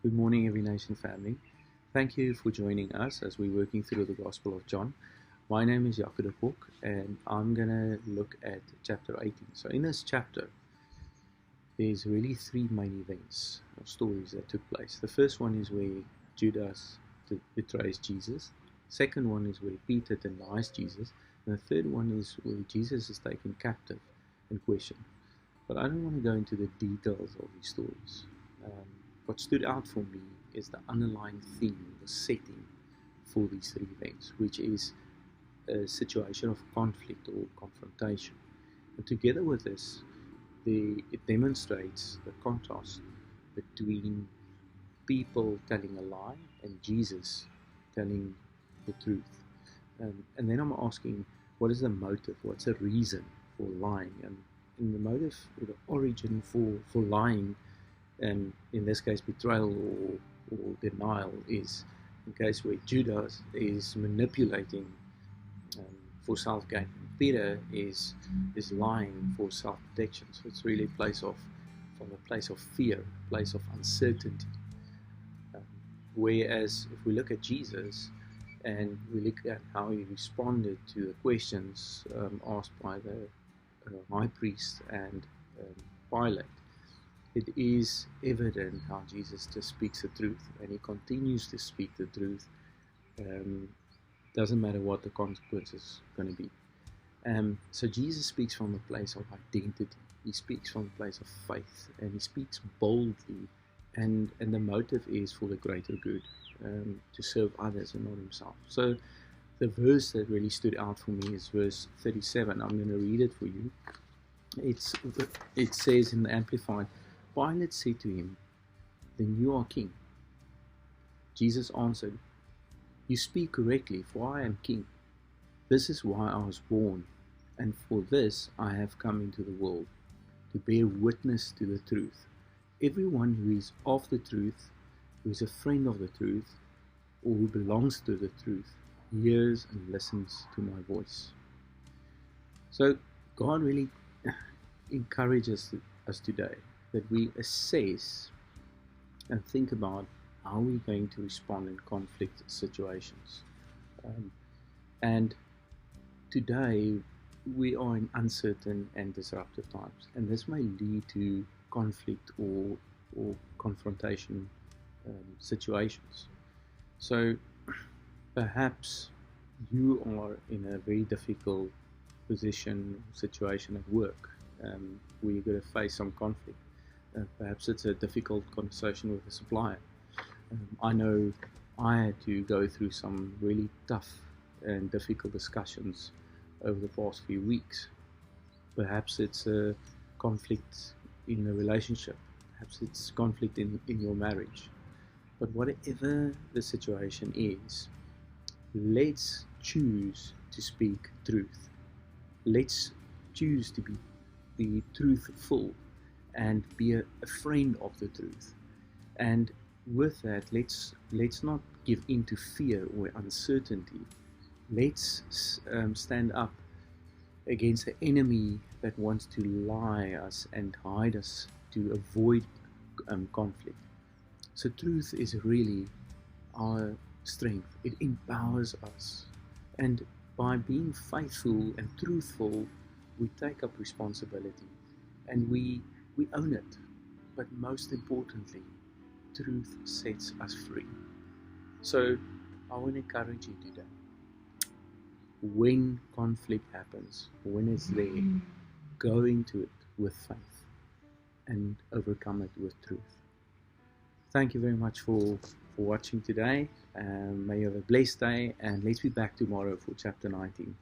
Good morning, Every Nation family. Thank you for joining us as we're working through the Gospel of John. My name is Jaco de Kok, and I'm going to look at chapter 18. So in this chapter, there's really three main events or stories that took place. The first one is where Judas betrays Jesus. Second one is where Peter denies Jesus. And the third one is where Jesus is taken captive and questioned. But I don't want to go into the details of these stories. What stood out for me is the underlying theme, the setting for these three events, which is a situation of conflict or confrontation. And together with this, it demonstrates the contrast between people telling a lie and Jesus telling the truth. And then I'm asking, what is the motive? What's the reason for lying? And the motive or the origin for lying, and in this case betrayal or denial, is in case where Judas is manipulating for self-gain. Peter is lying for self-protection. So it's really from a place of fear, a place of uncertainty. Whereas if we look at Jesus and we look at how he responded to the questions asked by the high priest and Pilate, it is evident how Jesus just speaks the truth, and he continues to speak the truth. Doesn't matter what the consequences are going to be. So Jesus speaks from a place of identity. He speaks from a place of faith, and he speaks boldly, and the motive is for the greater good, to serve others and not himself. So the verse that really stood out for me is verse 37. I'm going to read it for you. It says in the Amplified, Pilate said to him, "Then you are king." Jesus answered, "You speak correctly, for I am king. This is why I was born, and for this I have come into the world, to bear witness to the truth. Everyone who is of the truth, who is a friend of the truth, or who belongs to the truth, hears and listens to my voice." So God really encourages us today that we assess and think about how we're going to respond in conflict situations. And today we are in uncertain and disruptive times, and this may lead to conflict or confrontation situations. So perhaps you are in a very difficult position, situation at work, where you're going to face some conflict. Perhaps it's a difficult conversation with a supplier. I know I had to go through some really tough and difficult discussions over the past few weeks. Perhaps it's a conflict in a relationship. Perhaps it's conflict in your marriage. But whatever the situation is, let's choose to speak truth. Let's choose to be truthful and be a friend of the truth. And with that, let's not give in to fear or uncertainty. Let's stand up against the enemy that wants to lie us and hide us to avoid conflict. So truth is really our strength. It empowers us. And by being faithful and truthful, we take up responsibility and we own it. But most importantly, truth sets us free. So I want to encourage you today. When conflict happens, when it's there, go into it with faith and overcome it with truth. Thank you very much for watching today. May you have a blessed day, and let's be back tomorrow for chapter 19.